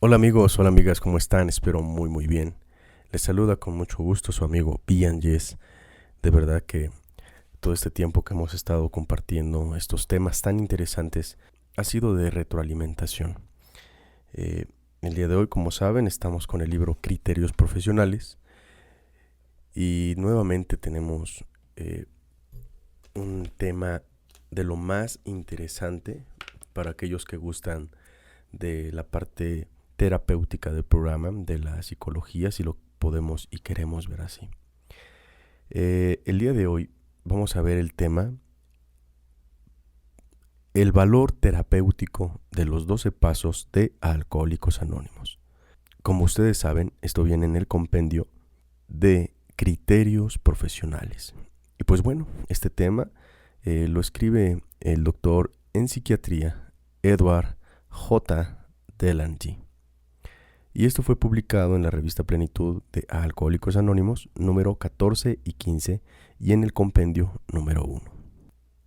Hola amigos, hola amigas, ¿cómo están? Espero muy bien. Les saluda con mucho gusto su amigo Ian Yes. De verdad que todo este tiempo que hemos estado compartiendo estos temas tan interesantes ha sido de retroalimentación. Eh, el día de hoy, como saben, estamos con el libro Criterios Profesionales y nuevamente tenemos un tema de lo más interesante para aquellos que gustan de la parte terapéutica del programa, de la psicología, si lo podemos y queremos ver así. El día de hoy vamos a ver el tema, el valor terapéutico de los 12 pasos de Alcohólicos Anónimos. Como ustedes saben, esto viene en el compendio de criterios profesionales. Y pues bueno, este tema lo escribe el doctor en psiquiatría Edward J. Delanty. Y esto fue publicado en la revista Plenitud de Alcohólicos Anónimos número 14 y 15 y en el compendio número 1.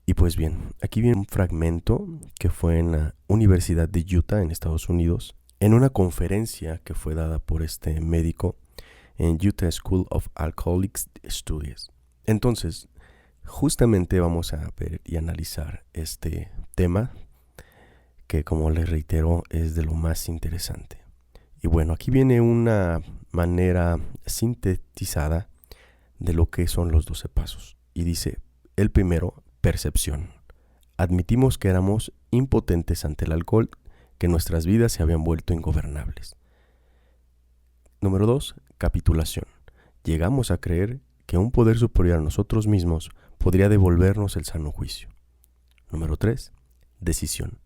Y pues bien, aquí viene un fragmento que fue en la Universidad de Utah en Estados Unidos, en una conferencia que fue dada por este médico en Utah School of Alcoholics Studies. Entonces, justamente vamos a ver y analizar este tema que, como les reitero, es de lo más interesante. Y bueno, aquí viene una manera sintetizada de lo que son los 12 pasos. Y dice, el primero, percepción. Admitimos que éramos impotentes ante el alcohol, que nuestras vidas se habían vuelto ingobernables. Número 2, capitulación. Llegamos a creer que un poder superior a nosotros mismos podría devolvernos el sano juicio. Número 3, decisión.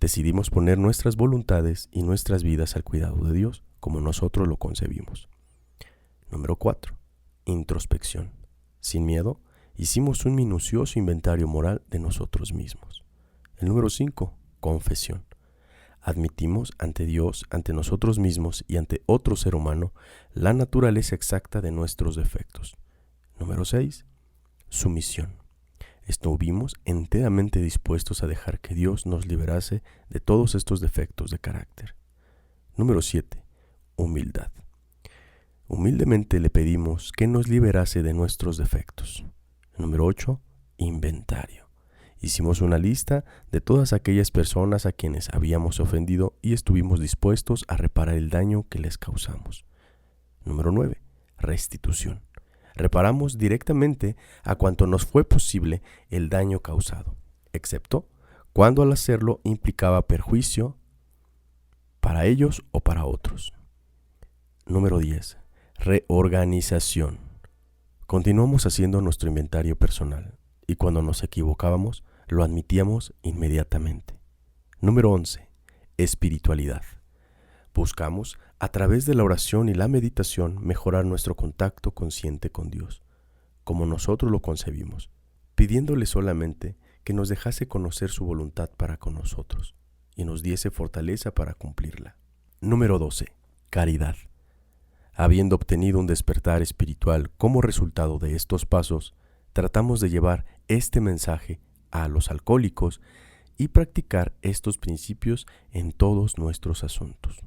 Decidimos poner nuestras voluntades y nuestras vidas al cuidado de Dios, como nosotros lo concebimos. Número 4. Introspección. Sin miedo, hicimos un minucioso inventario moral de nosotros mismos. El número 5. Confesión. Admitimos ante Dios, ante nosotros mismos y ante otro ser humano la naturaleza exacta de nuestros defectos. Número 6. Sumisión. Estuvimos enteramente dispuestos a dejar que Dios nos liberase de todos estos defectos de carácter. Número 7. Humildad. Humildemente le pedimos que nos liberase de nuestros defectos. Número 8. Inventario. Hicimos una lista de todas aquellas personas a quienes habíamos ofendido y estuvimos dispuestos a reparar el daño que les causamos. Número 9. Restitución. Reparamos directamente a cuanto nos fue posible el daño causado, excepto cuando al hacerlo implicaba perjuicio para ellos o para otros. Número 10. Reorganización. Continuamos haciendo nuestro inventario personal y cuando nos equivocábamos lo admitíamos inmediatamente. Número 11. Espiritualidad. Buscamos, a través de la oración y la meditación, mejorar nuestro contacto consciente con Dios, como nosotros lo concebimos, pidiéndole solamente que nos dejase conocer su voluntad para con nosotros y nos diese fortaleza para cumplirla. Número 12. Caridad. Habiendo obtenido un despertar espiritual como resultado de estos pasos, tratamos de llevar este mensaje a los alcohólicos y practicar estos principios en todos nuestros asuntos.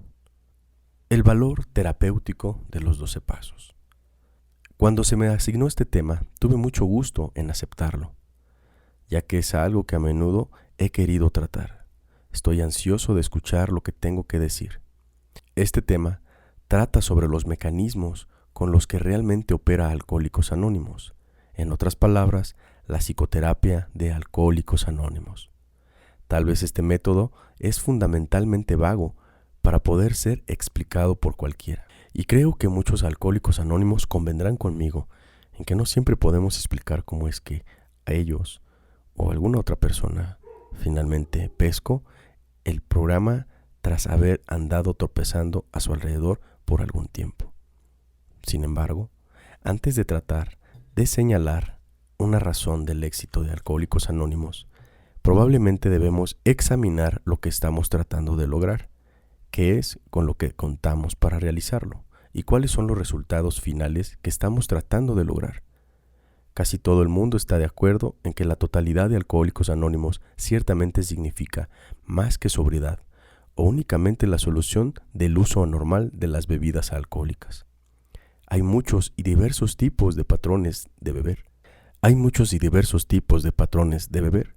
El valor terapéutico de los 12 pasos. Cuando se me asignó este tema, tuve mucho gusto en aceptarlo, ya que es algo que a menudo he querido tratar. Estoy ansioso de escuchar lo que tengo que decir. Este tema trata sobre los mecanismos con los que realmente opera Alcohólicos Anónimos. En otras palabras, la psicoterapia de Alcohólicos Anónimos. Tal vez este método es fundamentalmente vago para poder ser explicado por cualquiera. Y creo que muchos alcohólicos anónimos convendrán conmigo en que no siempre podemos explicar cómo es que a ellos o a alguna otra persona finalmente pescó el programa tras haber andado tropezando a su alrededor por algún tiempo. Sin embargo, antes de tratar de señalar una razón del éxito de Alcohólicos Anónimos, probablemente debemos examinar lo que estamos tratando de lograr, qué es con lo que contamos para realizarlo y cuáles son los resultados finales que estamos tratando de lograr. Casi todo el mundo está de acuerdo en que la totalidad de Alcohólicos Anónimos ciertamente significa más que sobriedad o únicamente la solución del uso anormal de las bebidas alcohólicas. Hay muchos y diversos tipos de patrones de beber.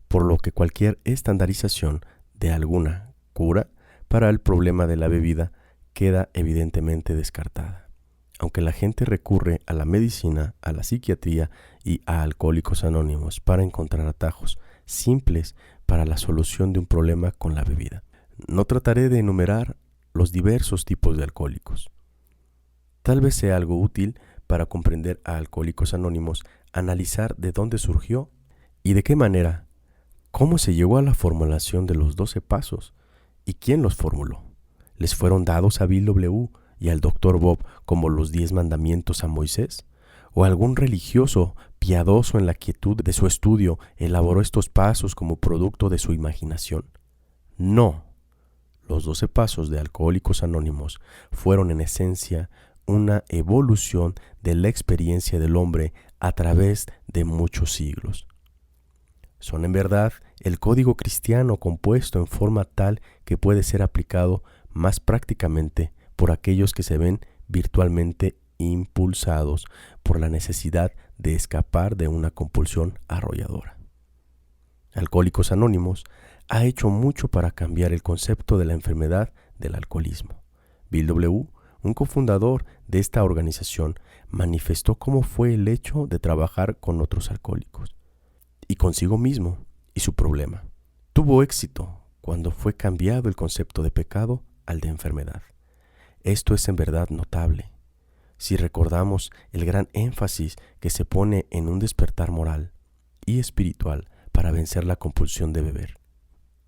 Por lo que cualquier estandarización de alguna cura para el problema de la bebida queda evidentemente descartada. Aunque la gente recurre a la medicina, a la psiquiatría y a Alcohólicos Anónimos para encontrar atajos simples para la solución de un problema con la bebida. No trataré de enumerar los diversos tipos de alcohólicos. Tal vez sea algo útil para comprender a Alcohólicos Anónimos, analizar de dónde surgió y de qué manera, cómo se llegó a la formulación de los 12 pasos y quién los formuló. ¿Les fueron dados a Bill W. y al Dr. Bob como los 10 mandamientos a Moisés? ¿O algún religioso piadoso en la quietud de su estudio elaboró estos pasos como producto de su imaginación? No. Los 12 pasos de Alcohólicos Anónimos fueron en esencia una evolución de la experiencia del hombre a través de muchos siglos. Son en verdad el código cristiano compuesto en forma tal que puede ser aplicado más prácticamente por aquellos que se ven virtualmente impulsados por la necesidad de escapar de una compulsión arrolladora. Alcohólicos Anónimos ha hecho mucho para cambiar el concepto de la enfermedad del alcoholismo. Bill W., un cofundador de esta organización, manifestó cómo fue el hecho de trabajar con otros alcohólicos y consigo mismo y su problema. Tuvo éxito cuando fue cambiado el concepto de pecado al de enfermedad. Esto es en verdad notable. Si recordamos el gran énfasis que se pone en un despertar moral y espiritual para vencer la compulsión de beber.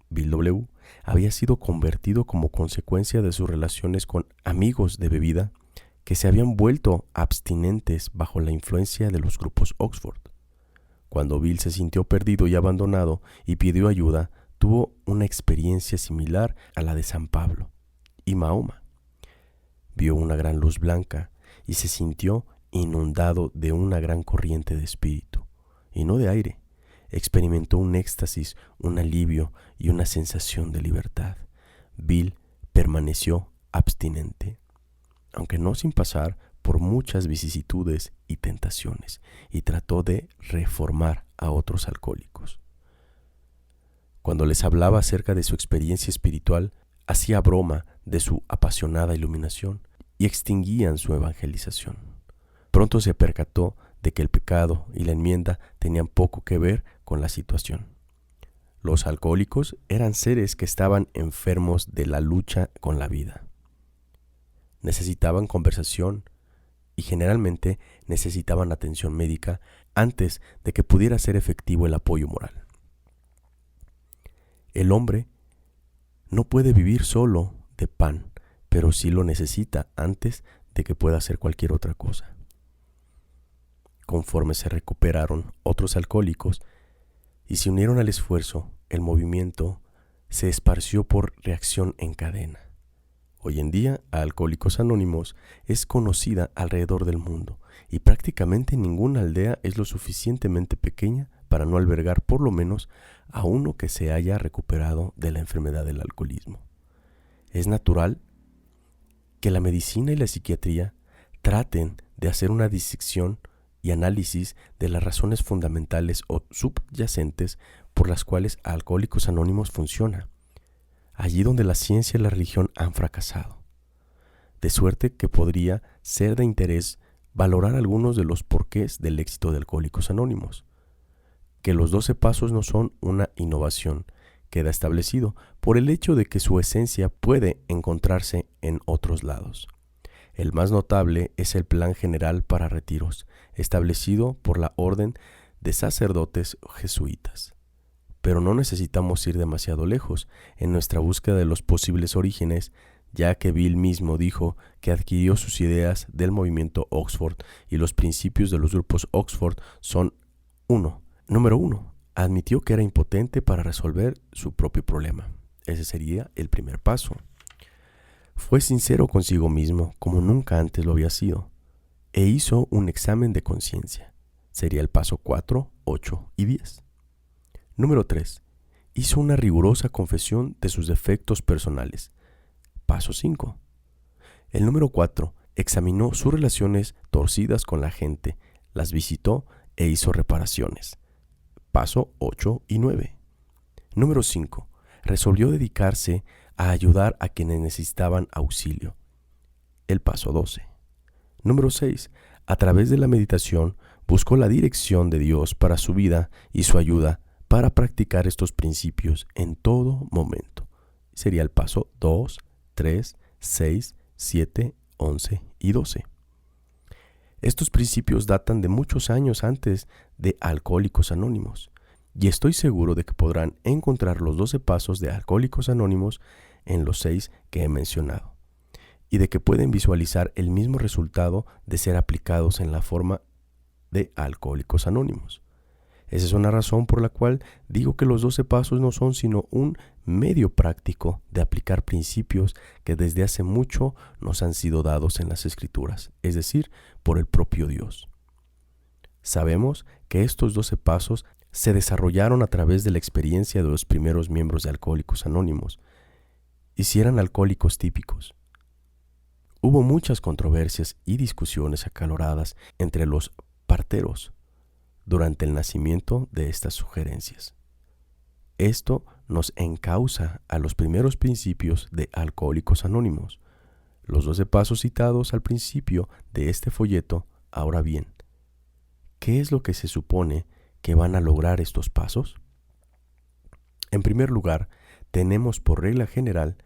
Bill W. había sido convertido como consecuencia de sus relaciones con amigos de bebida que se habían vuelto abstinentes bajo la influencia de los grupos Oxford. Cuando Bill se sintió perdido y abandonado y pidió ayuda, tuvo una experiencia similar a la de San Pablo y Mahoma. Vio una gran luz blanca y se sintió inundado de una gran corriente de espíritu, y no de aire. Experimentó un éxtasis, un alivio y una sensación de libertad. Bill permaneció abstinente, aunque no sin pasar por muchas vicisitudes y tentaciones, y trató de reformar a otros alcohólicos. Cuando les hablaba acerca de su experiencia espiritual, hacía broma de su apasionada iluminación y extinguían su evangelización. Pronto se percató de que el pecado y la enmienda tenían poco que ver con la situación. Los alcohólicos eran seres que estaban enfermos de la lucha con la vida. Necesitaban conversación y generalmente necesitaban atención médica antes de que pudiera ser efectivo el apoyo moral. El hombre no puede vivir solo de pan, pero sí lo necesita antes de que pueda hacer cualquier otra cosa. Conforme se recuperaron otros alcohólicos y se unieron al esfuerzo, el movimiento se esparció por reacción en cadena. Hoy en día, Alcohólicos Anónimos es conocida alrededor del mundo y prácticamente ninguna aldea es lo suficientemente pequeña para no albergar por lo menos a uno que se haya recuperado de la enfermedad del alcoholismo. Es natural que la medicina y la psiquiatría traten de hacer una disección y análisis de las razones fundamentales o subyacentes por las cuales Alcohólicos Anónimos funciona, allí donde la ciencia y la religión han fracasado. De suerte que podría ser de interés valorar algunos de los porqués del éxito de Alcohólicos Anónimos. Que los 12 pasos no son una innovación, queda establecido por el hecho de que su esencia puede encontrarse en otros lados. El más notable es el Plan General para Retiros, establecido por la Orden de Sacerdotes Jesuitas. Pero no necesitamos ir demasiado lejos en nuestra búsqueda de los posibles orígenes, ya que Bill mismo dijo que adquirió sus ideas del movimiento Oxford y los principios de los grupos Oxford son 1. Número 1. Admitió que era impotente para resolver su propio problema. Ese sería el primer paso. Fue sincero consigo mismo como nunca antes lo había sido e hizo un examen de conciencia. Sería el paso 4, 8 y 10. Número 3. hizo una rigurosa confesión de sus defectos personales. Paso 5. El número 4 examinó sus relaciones torcidas con la gente, las visitó e hizo reparaciones. Paso 8 y 9. Número 5. Resolvió dedicarse a ayudar a quienes necesitaban auxilio. El paso 12. Número 6. A través de la meditación buscó la dirección de Dios para su vida y su ayuda para practicar estos principios en todo momento. Sería el paso 2, 3, 6, 7, 11 y 12. Estos principios datan de muchos años antes de Alcohólicos Anónimos, y estoy seguro de que podrán encontrar los 12 pasos de Alcohólicos Anónimos en los 6 que he mencionado, y de que pueden visualizar el mismo resultado de ser aplicados en la forma de Alcohólicos Anónimos. Esa es una razón por la cual digo que los 12 pasos no son sino un medio práctico de aplicar principios que desde hace mucho nos han sido dados en las Escrituras, es decir, por el propio Dios. Sabemos que estos 12 pasos se desarrollaron a través de la experiencia de los primeros miembros de Alcohólicos Anónimos, y si eran alcohólicos típicos. Hubo muchas controversias y discusiones acaloradas entre los parteros durante el nacimiento de estas sugerencias. Esto nos encausa a los primeros principios de Alcohólicos Anónimos, los 12 pasos citados al principio de este folleto. Ahora bien, ¿qué es lo que se supone que van a lograr estos pasos? En primer lugar, tenemos por regla general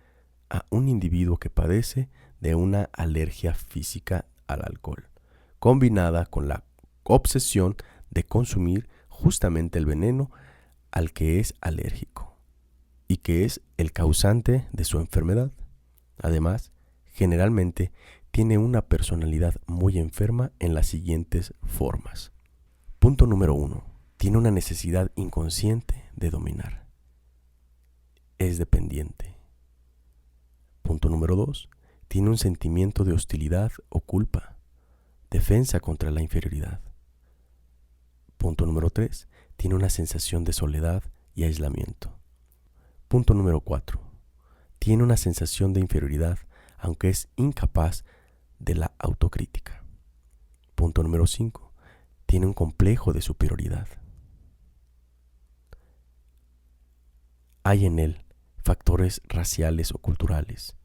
a un individuo que padece de una alergia física al alcohol, combinada con la obsesión de consumir justamente el veneno al que es alérgico y que es el causante de su enfermedad. Además, generalmente tiene una personalidad muy enferma en las siguientes formas. Punto número 1. Tiene una necesidad inconsciente de dominar. Es dependiente. Punto número 2. Tiene un sentimiento de hostilidad o culpa, defensa contra la inferioridad. Punto número 3. Tiene una sensación de soledad y aislamiento. Punto número 4. Tiene una sensación de inferioridad, aunque es incapaz de la autocrítica. Punto número 5. Tiene un complejo de superioridad. Hay en él factores raciales o culturales.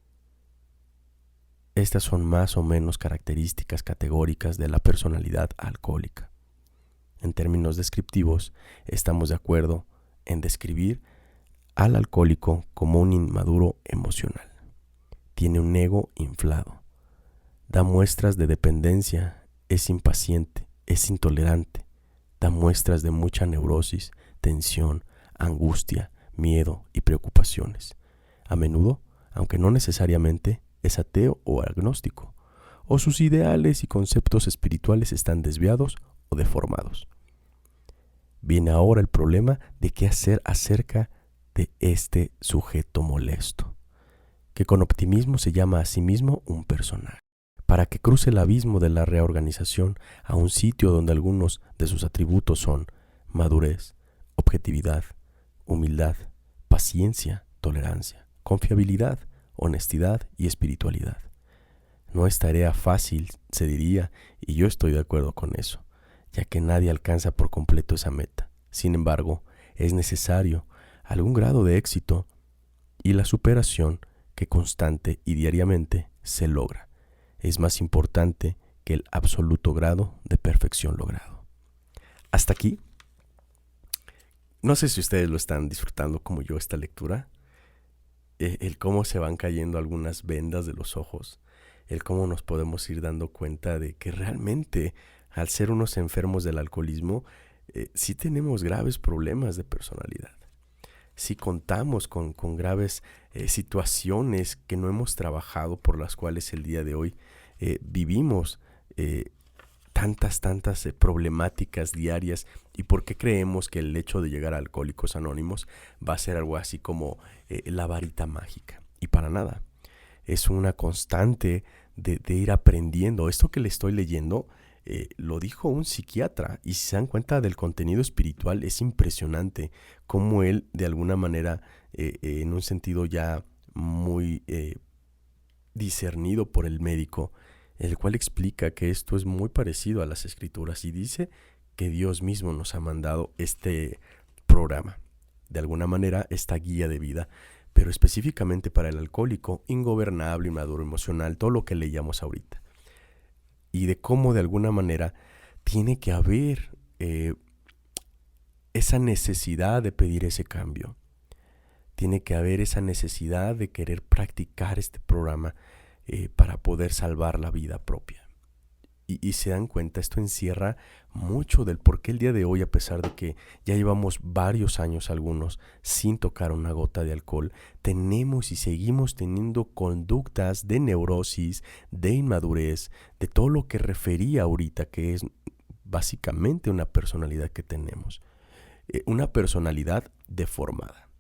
Estas son más o menos características categóricas de la personalidad alcohólica. En términos descriptivos, estamos de acuerdo en describir al alcohólico como un inmaduro emocional. Tiene un ego inflado. Da muestras de dependencia, es impaciente, es intolerante. Da muestras de mucha neurosis, tensión, angustia, miedo y preocupaciones. A menudo, aunque no necesariamente, es ateo o agnóstico, o sus ideales y conceptos espirituales están desviados o deformados. Viene ahora el problema de qué hacer acerca de este sujeto molesto, que con optimismo se llama a sí mismo un personaje, para que cruce el abismo de la reorganización a un sitio donde algunos de sus atributos son madurez, objetividad, humildad, paciencia, tolerancia, confiabilidad, honestidad y espiritualidad. No es tarea fácil, se diría, y yo estoy de acuerdo con eso, ya que nadie alcanza por completo esa meta. Sin embargo, es necesario algún grado de éxito y la superación que constante y diariamente se logra es más importante que el absoluto grado de perfección logrado. Hasta aquí. No sé si ustedes lo están disfrutando como yo esta lectura. El cómo se van cayendo algunas vendas de los ojos, el cómo nos podemos ir dando cuenta de que realmente al ser unos enfermos del alcoholismo, sí tenemos graves problemas de personalidad. Sí contamos con graves situaciones que no hemos trabajado, por las cuales el día de hoy vivimos tantas problemáticas diarias. ¿Y por qué creemos que el hecho de llegar a Alcohólicos Anónimos va a ser algo así como la varita mágica? Y para nada. Es una constante de ir aprendiendo. Esto que le estoy leyendo Lo dijo un psiquiatra, y si se dan cuenta del contenido espiritual, es impresionante cómo él, de alguna manera, en un sentido ya muy discernido por el médico, el cual explica que esto es muy parecido a las escrituras, y dice que Dios mismo nos ha mandado este programa, de alguna manera esta guía de vida, pero específicamente para el alcohólico ingobernable, inmaduro emocional, todo lo que leíamos ahorita, y de cómo de alguna manera tiene que haber esa necesidad de pedir ese cambio, tiene que haber esa necesidad de querer practicar este programa para poder salvar la vida propia. Y se dan cuenta, esto encierra mucho del por qué el día de hoy, a pesar de que ya llevamos varios años algunos sin tocar una gota de alcohol, tenemos y seguimos teniendo conductas de neurosis, de inmadurez, de todo lo que refería ahorita, que es básicamente una personalidad que tenemos, una personalidad deformada.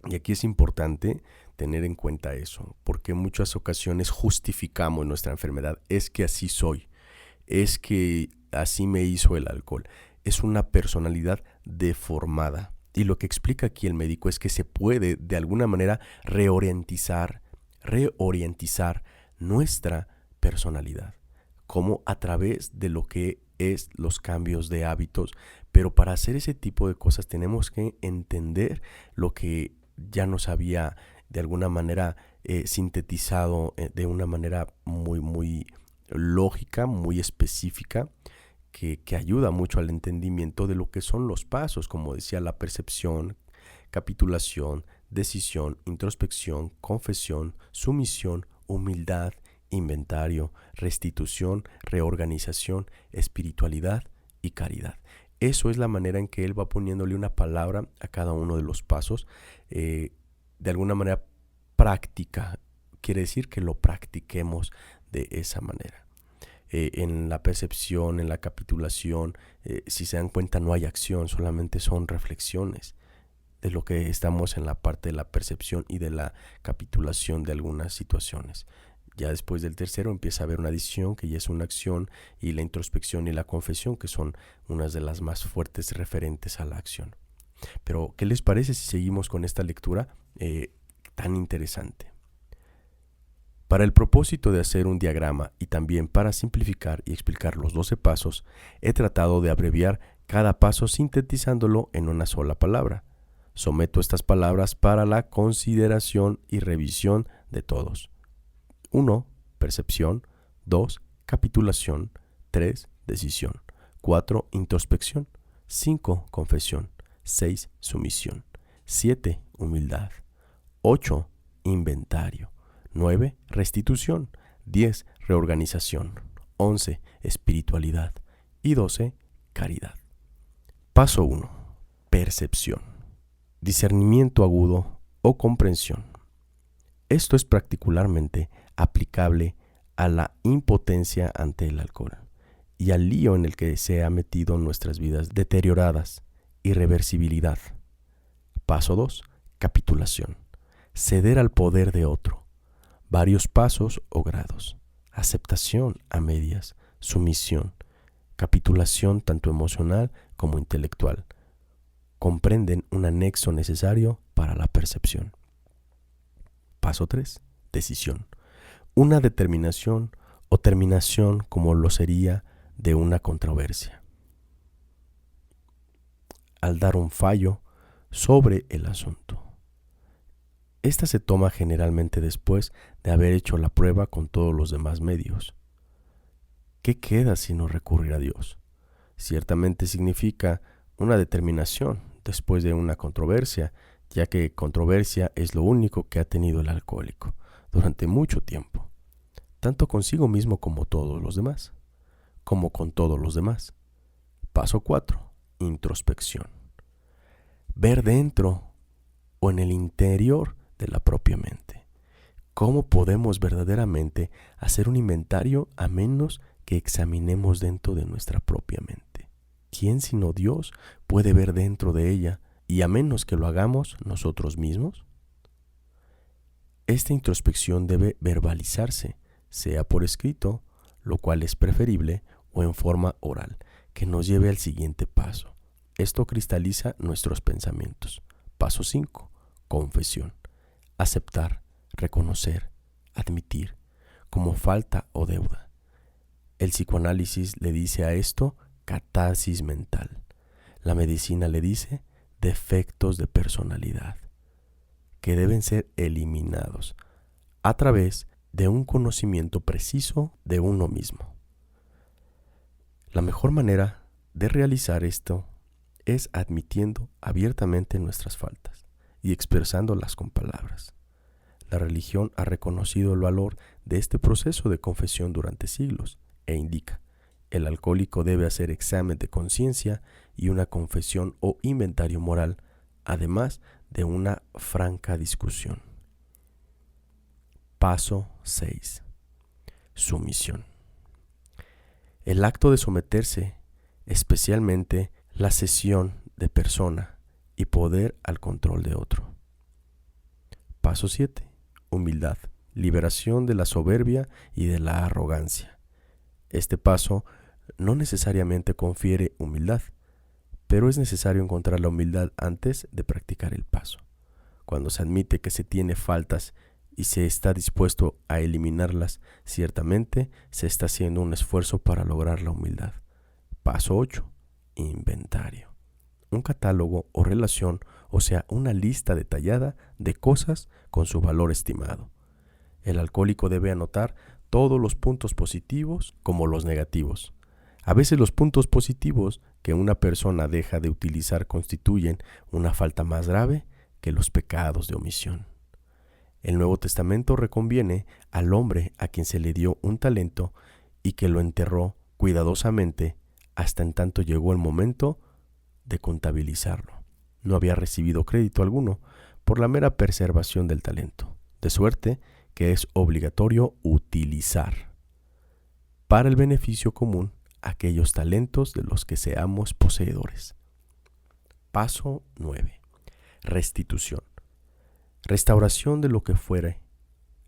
Y aquí es importante tener en cuenta eso, porque en muchas ocasiones justificamos nuestra enfermedad. Es que así soy, es que así me hizo el alcohol. Es una personalidad deformada. Y lo que explica aquí el médico es que se puede de alguna manera reorientizar nuestra personalidad, como a través de lo que es los cambios de hábitos. Pero para hacer ese tipo de cosas tenemos que entender lo que ya nos había de alguna manera sintetizado de una manera muy lógica, muy específica, que ayuda mucho al entendimiento de lo que son los pasos, como decía, la percepción, capitulación, decisión, introspección, confesión, sumisión, humildad, inventario, restitución, reorganización, espiritualidad y caridad. Eso es la manera en que él va poniéndole una palabra a cada uno de los pasos, de alguna manera práctica. Quiere decir que lo practiquemos de esa manera. En la percepción, en la capitulación, si se dan cuenta, no hay acción, solamente son reflexiones de lo que estamos en la parte de la percepción y de la capitulación de algunas situaciones. Ya después del tercero empieza a haber una decisión, que ya es una acción, y la introspección y la confesión, que son unas de las más fuertes referentes a la acción. Pero, ¿qué les parece si seguimos con esta lectura tan interesante? Para el propósito de hacer un diagrama y también para simplificar y explicar los 12 pasos, he tratado de abreviar cada paso sintetizándolo en una sola palabra. Someto estas palabras para la consideración y revisión de todos. 1. Percepción. 2. Capitulación. 3. Decisión. 4. Introspección. 5. Confesión. 6. Sumisión. 7. Humildad. 8. Inventario. 9. Restitución. 10. Reorganización. 11. Espiritualidad. Y 12. Caridad. Paso 1. Percepción. Discernimiento agudo o comprensión. Esto es particularmente aplicable a la impotencia ante el alcohol y al lío en el que se ha metido nuestras vidas deterioradas. Irreversibilidad. Paso 2. Capitulación. Ceder al poder de otro. Varios pasos o grados. Aceptación a medias. Sumisión. Capitulación tanto emocional como intelectual. Comprenden un anexo necesario para la percepción. Paso 3. Decisión. Una determinación o terminación como lo sería de una controversia, al dar un fallo sobre el asunto. Esta se toma generalmente después de haber hecho la prueba con todos los demás medios. ¿Qué queda sino recurrir a Dios? Ciertamente significa una determinación después de una controversia, ya que controversia es lo único que ha tenido el alcohólico durante mucho tiempo, tanto consigo mismo como todos los demás, como con todos los demás. Paso 4. Introspección. Ver dentro o en el interior de la propia mente. ¿Cómo podemos verdaderamente hacer un inventario a menos que examinemos dentro de nuestra propia mente? ¿Quién sino Dios puede ver dentro de ella, y a menos que lo hagamos nosotros mismos? Esta introspección debe verbalizarse, sea por escrito, lo cual es preferible, o en forma oral, que nos lleve al siguiente paso. Esto cristaliza nuestros pensamientos. Paso 5. Confesión. Aceptar, reconocer, admitir, como falta o deuda. El psicoanálisis le dice a esto catarsis mental. La medicina le dice defectos de personalidad, que deben ser eliminados a través de un conocimiento preciso de uno mismo. La mejor manera de realizar esto es admitiendo abiertamente nuestras faltas y expresándolas con palabras. La religión ha reconocido el valor de este proceso de confesión durante siglos e indica: el alcohólico debe hacer examen de conciencia y una confesión o inventario moral, además de una franca discusión. Paso 6. Sumisión. El acto de someterse, especialmente la cesión de persona y poder al control de otro. Paso 7. Humildad. Liberación de la soberbia y de la arrogancia. Este paso no necesariamente confiere humildad, pero es necesario encontrar la humildad antes de practicar el paso. Cuando se admite que se tiene faltas y se está dispuesto a eliminarlas, ciertamente se está haciendo un esfuerzo para lograr la humildad. Paso 8. Inventario. Un catálogo o relación, o sea, una lista detallada de cosas con su valor estimado. El alcohólico debe anotar todos los puntos positivos como los negativos. A veces los puntos positivos que una persona deja de utilizar constituyen una falta más grave que los pecados de omisión. El Nuevo Testamento reconviene al hombre a quien se le dio un talento y que lo enterró cuidadosamente hasta en tanto llegó el momento de contabilizarlo. No había recibido crédito alguno por la mera preservación del talento, de suerte que es obligatorio utilizar para el beneficio común aquellos talentos de los que seamos poseedores. Paso 9. Restitución. Restauración de lo que fuere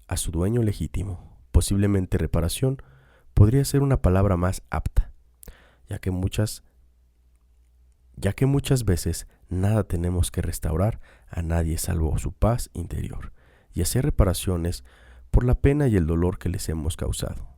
a su dueño legítimo. Posiblemente reparación podría ser una palabra más apta, ya que muchas veces nada tenemos que restaurar a nadie salvo su paz interior, y hacer reparaciones por la pena y el dolor que les hemos causado.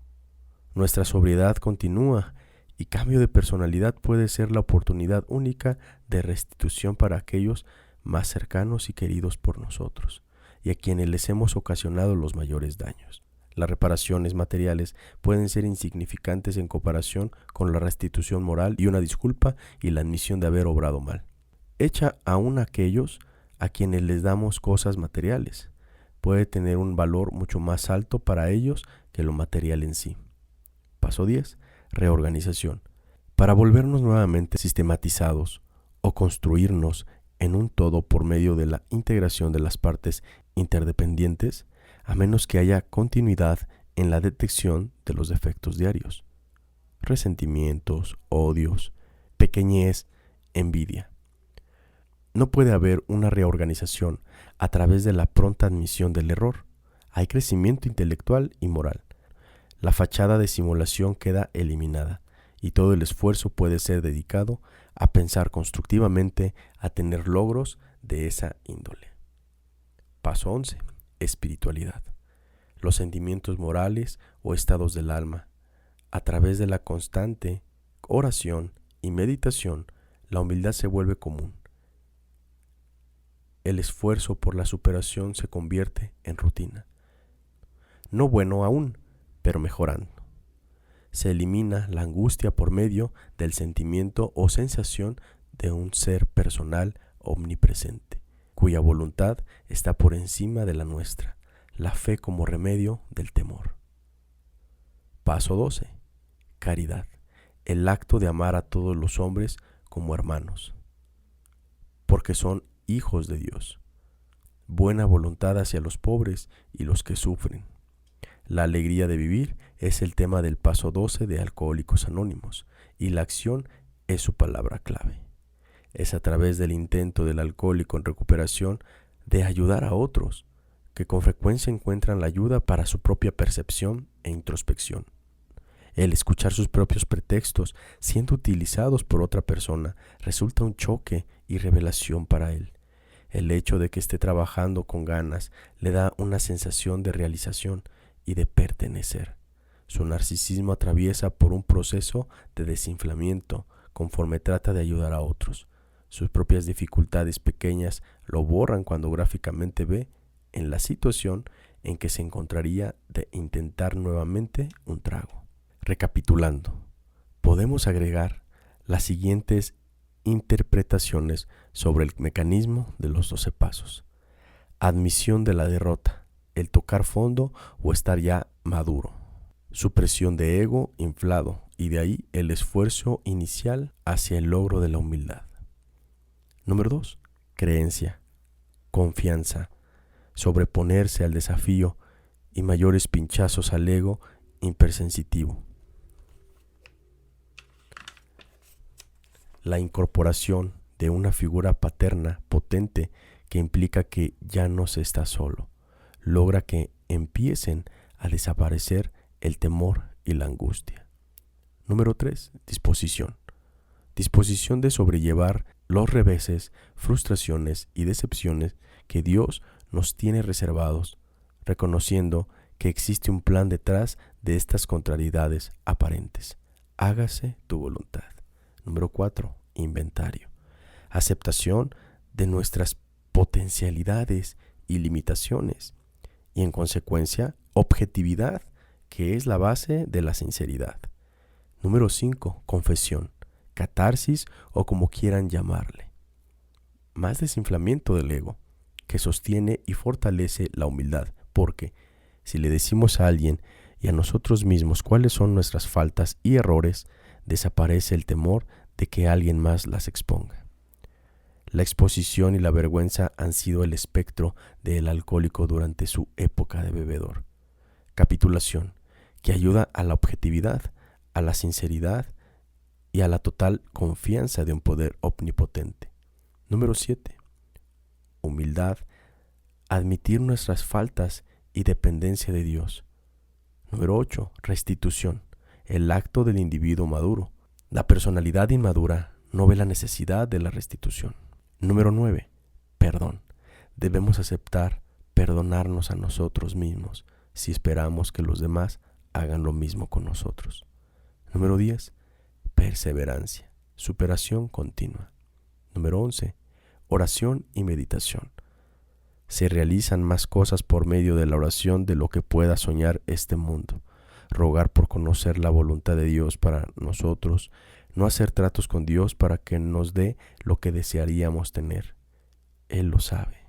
Nuestra sobriedad continúa y cambio de personalidad puede ser la oportunidad única de restitución para aquellos más cercanos y queridos por nosotros, y a quienes les hemos ocasionado los mayores daños. Las reparaciones materiales pueden ser insignificantes en comparación con la restitución moral y una disculpa y la admisión de haber obrado mal, hecha aún a aquellos a quienes les damos cosas materiales. Puede tener un valor mucho más alto para ellos que lo material en sí. Paso 10. Reorganización. Para volvernos nuevamente sistematizados o construirnos en un todo por medio de la integración de las partes interdependientes, a menos que haya continuidad en la detección de los defectos diarios, resentimientos, odios, pequeñez, envidia. No puede haber una reorganización a través de la pronta admisión del error. Hay crecimiento intelectual y moral. La fachada de simulación queda eliminada y todo el esfuerzo puede ser dedicado a pensar constructivamente, a tener logros de esa índole. Paso 11. Espiritualidad. Los sentimientos morales o estados del alma. A través de la constante oración y meditación, la humildad se vuelve común. El esfuerzo por la superación se convierte en rutina. No bueno aún, pero mejorando. Se elimina la angustia por medio del sentimiento o sensación de un ser personal omnipresente, cuya voluntad está por encima de la nuestra, la fe como remedio del temor. Paso 12. Caridad. El acto de amar a todos los hombres como hermanos, porque son hijos de Dios. Buena voluntad hacia los pobres y los que sufren. La alegría de vivir es el tema del paso 12 de Alcohólicos Anónimos, y la acción es su palabra clave. Es a través del intento del alcohólico en recuperación de ayudar a otros, que con frecuencia encuentran la ayuda para su propia percepción e introspección. El escuchar sus propios pretextos siendo utilizados por otra persona resulta un choque y revelación para él. El hecho de que esté trabajando con ganas le da una sensación de realización y de pertenecer. Su narcisismo atraviesa por un proceso de desinflamiento conforme trata de ayudar a otros. Sus propias dificultades pequeñas lo borran cuando gráficamente ve en la situación en que se encontraría de intentar nuevamente un trago. Recapitulando, podemos agregar las siguientes interpretaciones sobre el mecanismo de los 12 pasos. Admisión de la derrota, el tocar fondo o estar ya maduro. Supresión de ego inflado y de ahí el esfuerzo inicial hacia el logro de la humildad. Número 2. Creencia, confianza, sobreponerse al desafío y mayores pinchazos al ego hipersensitivo. La incorporación de una figura paterna potente que implica que ya no se está solo, logra que empiecen a desaparecer el temor y la angustia. Número 3. Disposición. Disposición de sobrellevar los reveses, frustraciones y decepciones que Dios nos tiene reservados, reconociendo que existe un plan detrás de estas contrariedades aparentes. Hágase tu voluntad. Número 4. Inventario. Aceptación de nuestras potencialidades y limitaciones y en consecuencia objetividad, que es la base de la sinceridad. Número 5. Confesión, catarsis o como quieran llamarle. Más desinflamiento del ego, que sostiene y fortalece la humildad, porque si le decimos a alguien y a nosotros mismos cuáles son nuestras faltas y errores, desaparece el temor de que alguien más las exponga. La exposición y la vergüenza han sido el espectro del alcohólico durante su época de bebedor. Capitulación, que ayuda a la objetividad, a la sinceridad y a la total confianza de un poder omnipotente. Número 7. Humildad, admitir nuestras faltas y dependencia de Dios. Número 8. Restitución, el acto del individuo maduro. La personalidad inmadura no ve la necesidad de la restitución. Número 9. Perdón. Debemos aceptar perdonarnos a nosotros mismos si esperamos que los demás hagan lo mismo con nosotros. Número 10. Perseverancia. Superación continua. Número 11. Oración y meditación. Se realizan más cosas por medio de la oración de lo que pueda soñar este mundo. Rogar por conocer la voluntad de Dios para nosotros, no hacer tratos con Dios para que nos dé lo que desearíamos tener. Él lo sabe.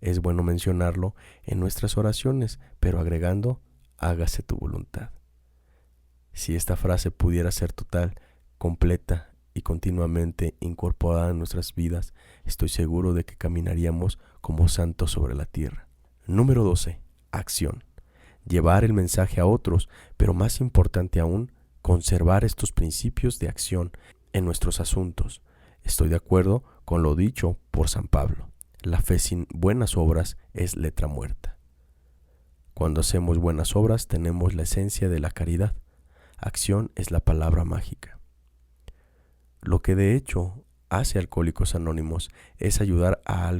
Es bueno mencionarlo en nuestras oraciones, pero agregando, hágase tu voluntad. Si esta frase pudiera ser total, completa y continuamente incorporada en nuestras vidas, estoy seguro de que caminaríamos como santos sobre la tierra. Número 12. Acción. Llevar el mensaje a otros, pero más importante aún, conservar estos principios de acción en nuestros asuntos. Estoy de acuerdo con lo dicho por San Pablo. La fe sin buenas obras es letra muerta. Cuando hacemos buenas obras tenemos la esencia de la caridad. Acción es la palabra mágica. Lo que de hecho hace Alcohólicos Anónimos es ayudar al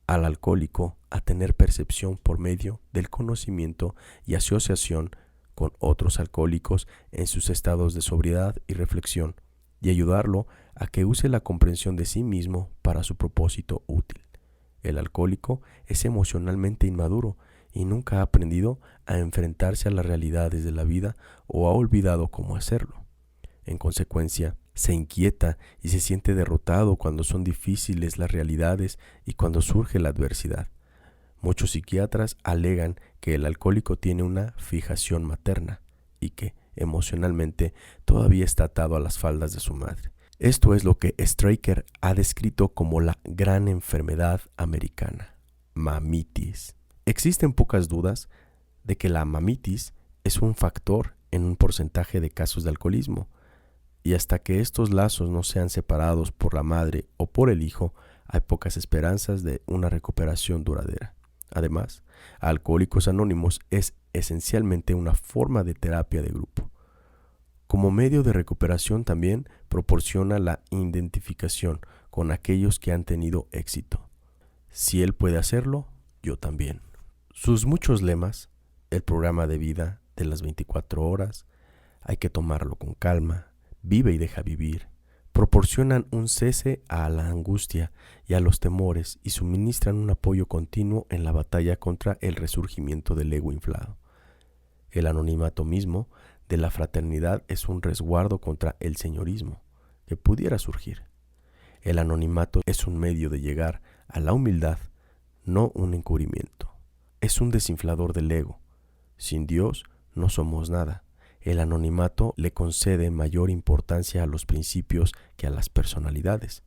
alcohólico a tener percepción por medio del conocimiento y asociación con otros alcohólicos en sus estados de sobriedad y reflexión, y ayudarlo a que use la comprensión de sí mismo para su propósito útil. El alcohólico es emocionalmente inmaduro y nunca ha aprendido a enfrentarse a las realidades de la vida o ha olvidado cómo hacerlo. En consecuencia, se inquieta y se siente derrotado cuando son difíciles las realidades y cuando surge la adversidad. Muchos psiquiatras alegan que el alcohólico tiene una fijación materna y que, emocionalmente, todavía está atado a las faldas de su madre. Esto es lo que Straker ha descrito como la gran enfermedad americana, mamitis. Existen pocas dudas de que la mamitis es un factor en un porcentaje de casos de alcoholismo, y hasta que estos lazos no sean separados por la madre o por el hijo, hay pocas esperanzas de una recuperación duradera. Además, Alcohólicos Anónimos es esencialmente una forma de terapia de grupo. Como medio de recuperación también proporciona la identificación con aquellos que han tenido éxito. Si él puede hacerlo, yo también. Sus muchos lemas, el programa de vida de las 24 horas, hay que tomarlo con calma, vive y deja vivir, proporcionan un cese a la angustia y a los temores y suministran un apoyo continuo en la batalla contra el resurgimiento del ego inflado. El anonimato mismo de la fraternidad es un resguardo contra el señorismo que pudiera surgir. El anonimato es un medio de llegar a la humildad, no un encubrimiento. Es un desinflador del ego. Sin Dios no somos nada. El anonimato le concede mayor importancia a los principios que a las personalidades.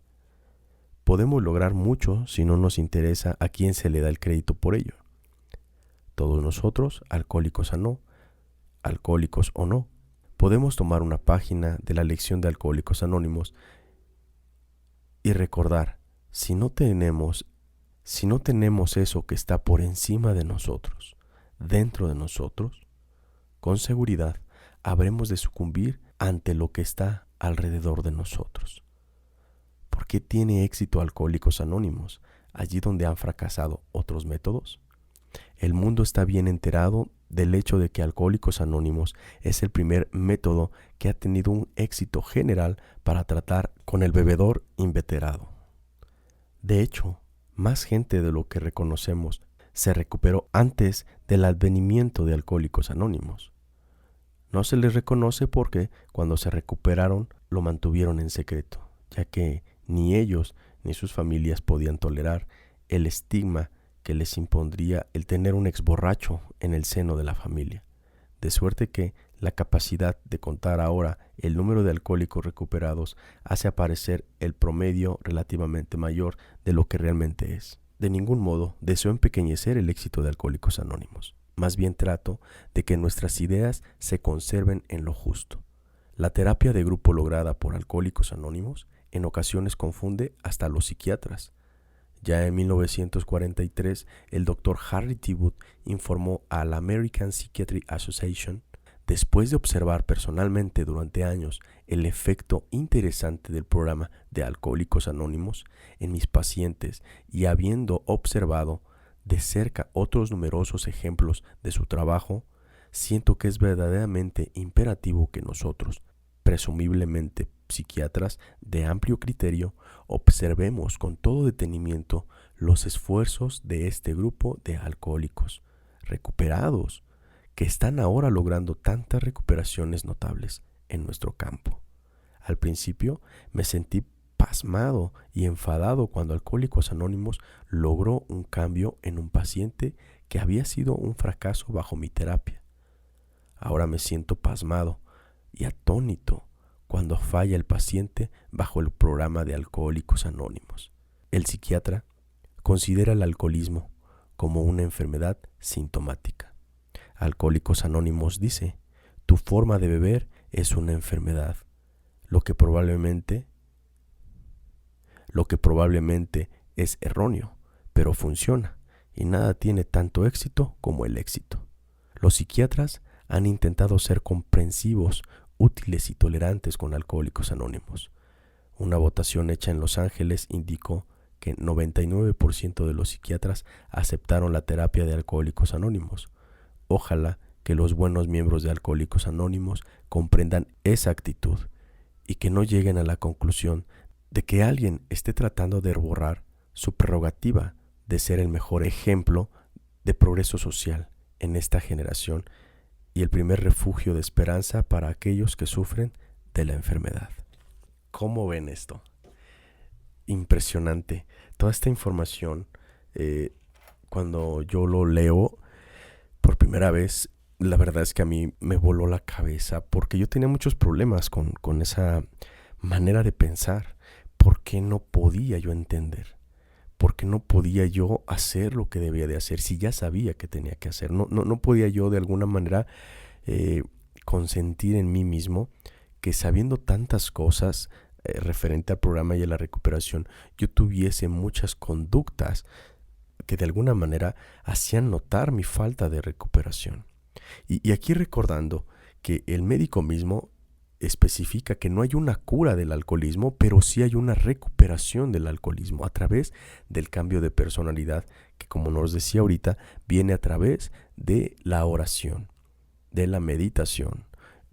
Podemos lograr mucho si no nos interesa a quién se le da el crédito por ello. Todos nosotros, alcohólicos o no, podemos tomar una página de la lección de Alcohólicos Anónimos y recordar, si no tenemos eso que está por encima de nosotros, dentro de nosotros, con seguridad habremos de sucumbir ante lo que está alrededor de nosotros. ¿Por qué tiene éxito Alcohólicos Anónimos allí donde han fracasado otros métodos? El mundo está bien enterado del hecho de que Alcohólicos Anónimos es el primer método que ha tenido un éxito general para tratar con el bebedor inveterado. De hecho, más gente de lo que reconocemos se recuperó antes del advenimiento de Alcohólicos Anónimos. No se les reconoce porque cuando se recuperaron lo mantuvieron en secreto, ya que ni ellos ni sus familias podían tolerar el estigma que les impondría el tener un exborracho en el seno de la familia. De suerte que la capacidad de contar ahora el número de alcohólicos recuperados hace aparecer el promedio relativamente mayor de lo que realmente es. De ningún modo deseo empequeñecer el éxito de Alcohólicos Anónimos. Más bien trato de que nuestras ideas se conserven en lo justo. La terapia de grupo lograda por Alcohólicos Anónimos en ocasiones confunde hasta a los psiquiatras. Ya en 1943, el Dr. Harry Tiebout informó a la American Psychiatric Association, después de observar personalmente durante años el efecto interesante del programa de Alcohólicos Anónimos en mis pacientes y habiendo observado de cerca otros numerosos ejemplos de su trabajo, siento que es verdaderamente imperativo que nosotros, presumiblemente psiquiatras de amplio criterio, observemos con todo detenimiento los esfuerzos de este grupo de alcohólicos recuperados que están ahora logrando tantas recuperaciones notables en nuestro campo. Al principio me sentí pasmado y enfadado cuando Alcohólicos Anónimos logró un cambio en un paciente que había sido un fracaso bajo mi terapia. Ahora me siento pasmado y atónito cuando falla el paciente bajo el programa de Alcohólicos Anónimos. El psiquiatra considera el alcoholismo como una enfermedad sintomática. Alcohólicos Anónimos dice, tu forma de beber es una enfermedad, lo que probablemente es erróneo, pero funciona y nada tiene tanto éxito como el éxito. Los psiquiatras han intentado ser comprensivos, útiles y tolerantes con Alcohólicos Anónimos. Una votación hecha en Los Ángeles indicó que 99% de los psiquiatras aceptaron la terapia de Alcohólicos Anónimos. Ojalá que los buenos miembros de Alcohólicos Anónimos comprendan esa actitud y que no lleguen a la conclusión de que alguien esté tratando de borrar su prerrogativa de ser el mejor ejemplo de progreso social en esta generación y el primer refugio de esperanza para aquellos que sufren de la enfermedad. ¿Cómo ven esto? Impresionante. Toda esta información, cuando yo lo leo por primera vez, la verdad es que a mí me voló la cabeza porque yo tenía muchos problemas con esa manera de pensar. ¿Por qué no podía yo entender? ¿Por qué no podía yo hacer lo que debía de hacer si ya sabía que tenía que hacer? No podía yo de alguna manera consentir en mí mismo que sabiendo tantas cosas referente al programa y a la recuperación, yo tuviese muchas conductas que de alguna manera hacían notar mi falta de recuperación. Y aquí recordando que el médico mismo especifica que no hay una cura del alcoholismo, pero sí hay una recuperación del alcoholismo a través del cambio de personalidad, que como nos decía ahorita, viene a través de la oración, de la meditación,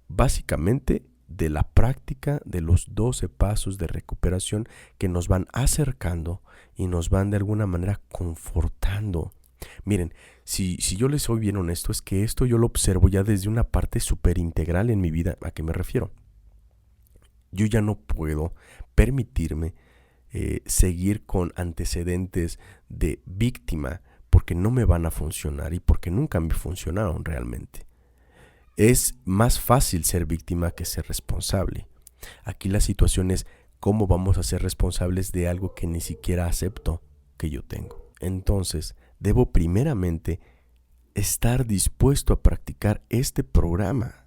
básicamente de la práctica de los 12 pasos de recuperación que nos van acercando y nos van de alguna manera confortando. Miren, si yo les soy bien honesto, es que esto yo lo observo ya desde una parte súper integral en mi vida. ¿A qué me refiero? Yo ya no puedo permitirme seguir con antecedentes de víctima porque no me van a funcionar y porque nunca me funcionaron realmente. Es más fácil ser víctima que ser responsable. Aquí la situación es cómo vamos a ser responsables de algo que ni siquiera acepto que yo tengo. Entonces, debo primeramente estar dispuesto a practicar este programa.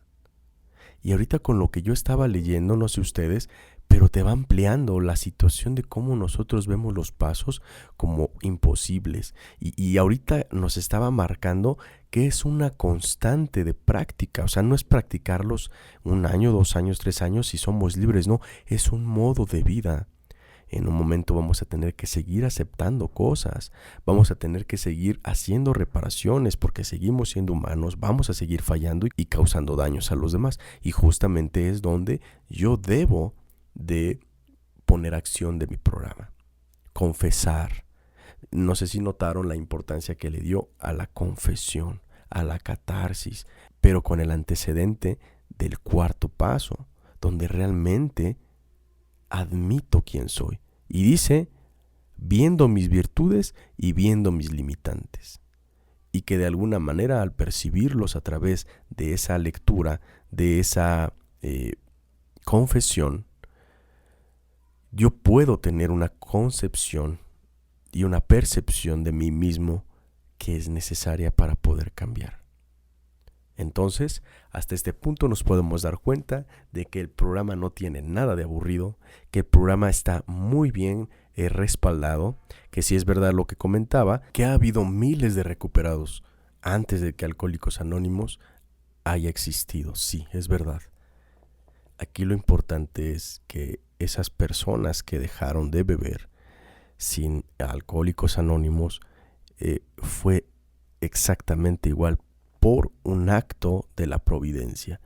Y ahorita con lo que yo estaba leyendo, no sé ustedes, pero te va ampliando la situación de cómo nosotros vemos los pasos como imposibles. Y ahorita nos estaba marcando que es una constante de práctica. O sea, no es practicarlos 1 año, 2 años, 3 años y somos libres. No, es un modo de vida. En un momento vamos a tener que seguir aceptando cosas, vamos a tener que seguir haciendo reparaciones porque seguimos siendo humanos, vamos a seguir fallando y causando daños a los demás. Y justamente es donde yo debo de poner acción de mi programa. Confesar. No sé si notaron la importancia que le dio a la confesión, a la catarsis, pero con el antecedente del 4º paso, donde realmente admito quién soy. Y dice, viendo mis virtudes y viendo mis limitantes. Y que de alguna manera al percibirlos a través de esa lectura, de esa confesión, yo puedo tener una concepción y una percepción de mí mismo que es necesaria para poder cambiar. Entonces, hasta este punto nos podemos dar cuenta de que el programa no tiene nada de aburrido, que el programa está muy bien respaldado, que sí es verdad lo que comentaba, que ha habido miles de recuperados antes de que Alcohólicos Anónimos haya existido. Sí, es verdad. Aquí lo importante es que esas personas que dejaron de beber sin Alcohólicos Anónimos fue exactamente igual por un acto de la providencia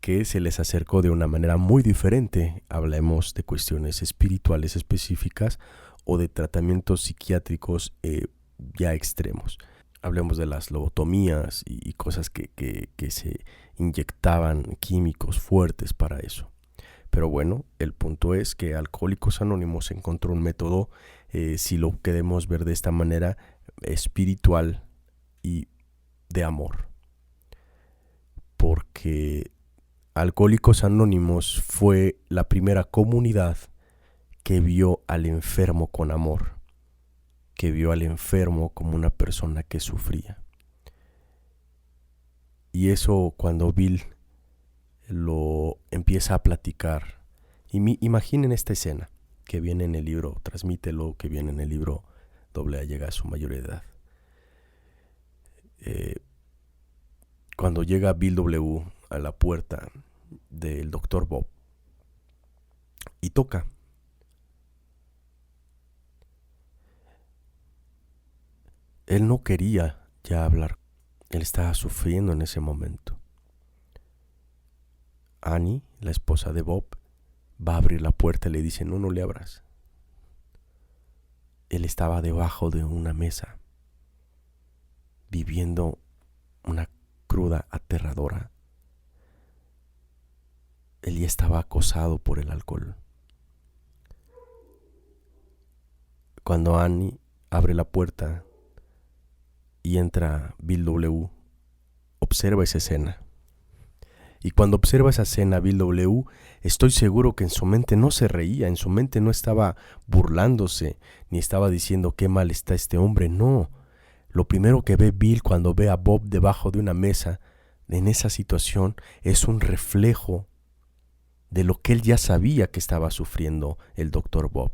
que se les acercó de una manera muy diferente. Hablemos de cuestiones espirituales específicas o de tratamientos psiquiátricos ya extremos. Hablemos de las lobotomías y cosas que se inyectaban químicos fuertes para eso. Pero bueno, el punto es que Alcohólicos Anónimos encontró un método, si lo queremos ver de esta manera, espiritual y de amor. Porque Alcohólicos Anónimos fue la primera comunidad que vio al enfermo con amor, que vio al enfermo como una persona que sufría. Y eso cuando Bill lo empieza a platicar, imaginen esta escena que viene en el libro, transmítelo, que viene en el libro AA llega a su mayoría de edad. Cuando llega Bill W. a la puerta del Dr. Bob y toca. Él no quería ya hablar. Él estaba sufriendo en ese momento. Annie, la esposa de Bob, va a abrir la puerta y le dice, no le abras. Él estaba debajo de una mesa, viviendo una cruda aterradora. Él ya estaba acosado por el alcohol. Cuando Annie abre la puerta y entra Bill W., observa esa escena. Y cuando observa esa escena, Bill W., estoy seguro que en su mente no se reía, en su mente no estaba burlándose, ni estaba diciendo qué mal está este hombre, no. Lo primero que ve Bill cuando ve a Bob debajo de una mesa, en esa situación, es un reflejo de lo que él ya sabía que estaba sufriendo el Dr. Bob.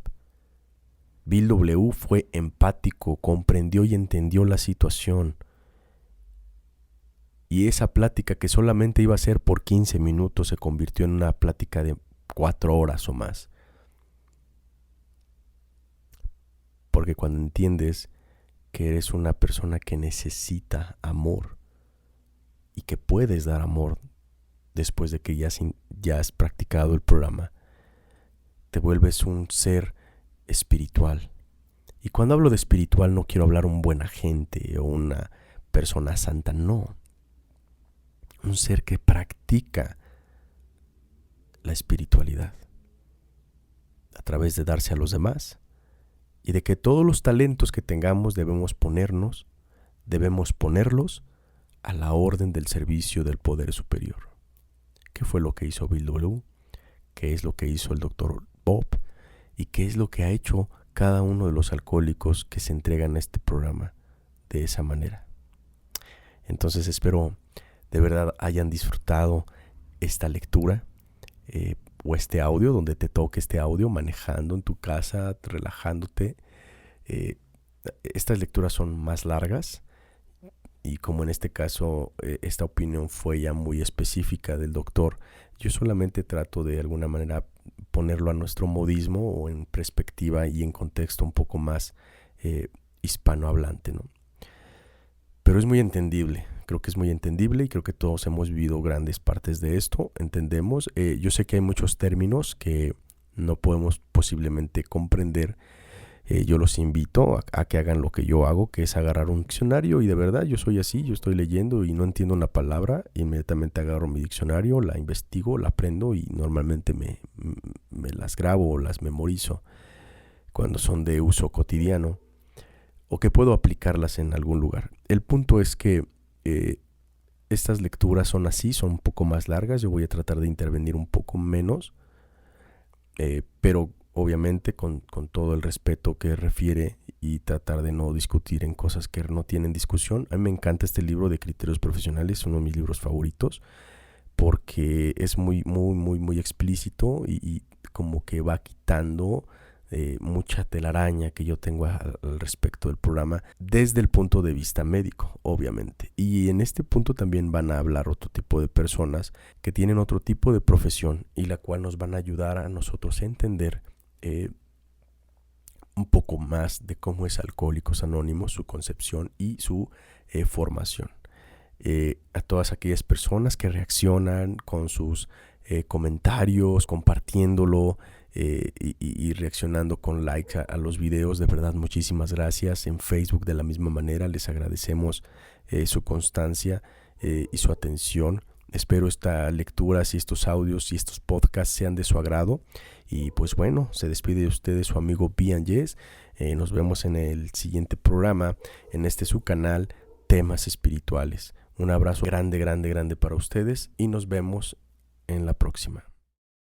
Bill W. fue empático, comprendió y entendió la situación. Y esa plática que solamente iba a ser por 15 minutos se convirtió en una plática de 4 horas o más. Porque cuando entiendes que eres una persona que necesita amor y que puedes dar amor después de que ya has practicado el programa, te vuelves un ser espiritual. Y cuando hablo de espiritual no quiero hablar un buen agente o una persona santa, no. Un ser que practica la espiritualidad a través de darse a los demás y de que todos los talentos que tengamos debemos ponerlos a la orden del servicio del poder superior. ¿Qué fue lo que hizo Bill W? ¿Qué es lo que hizo el Dr. Bob? ¿Y qué es lo que ha hecho cada uno de los alcohólicos que se entregan a este programa de esa manera? Entonces espero de verdad hayan disfrutado esta lectura o este audio, donde te toque este audio manejando en tu casa, relajándote. Estas lecturas son más largas y como en este caso esta opinión fue ya muy específica del doctor, yo solamente trato de alguna manera ponerlo a nuestro modismo o en perspectiva y en contexto un poco más hispanohablante, ¿no? Pero es muy entendible, creo que es muy entendible y creo que todos hemos vivido grandes partes de esto, entendemos. Yo sé que hay muchos términos que no podemos posiblemente comprender. Yo los invito a que hagan lo que yo hago, que es agarrar un diccionario y de verdad yo soy así, yo estoy leyendo y no entiendo una palabra, inmediatamente agarro mi diccionario, la investigo, la aprendo y normalmente me las grabo o las memorizo cuando son de uso cotidiano o que puedo aplicarlas en algún lugar. El punto es que estas lecturas son así, son un poco más largas, yo voy a tratar de intervenir un poco menos, pero obviamente con todo el respeto que refiere y tratar de no discutir en cosas que no tienen discusión. A mí me encanta este libro de Criterios Profesionales, es uno de mis libros favoritos, porque es muy explícito y como que va quitando mucha telaraña que yo tengo al respecto del programa desde el punto de vista médico, obviamente. Y en este punto también van a hablar otro tipo de personas que tienen otro tipo de profesión y la cual nos van a ayudar a nosotros a entender un poco más de cómo es Alcohólicos Anónimos, su concepción y su formación. A todas aquellas personas que reaccionan con sus comentarios, compartiéndolo y reaccionando con likes a los videos, de verdad muchísimas gracias. En Facebook de la misma manera les agradecemos su constancia y su atención. Espero estas lecturas y estos audios y estos podcasts sean de su agrado. Y pues bueno, se despide de ustedes su amigo B&Yes. Nos vemos en el siguiente programa, en su canal, Temas Espirituales. Un abrazo grande para ustedes y nos vemos en la próxima.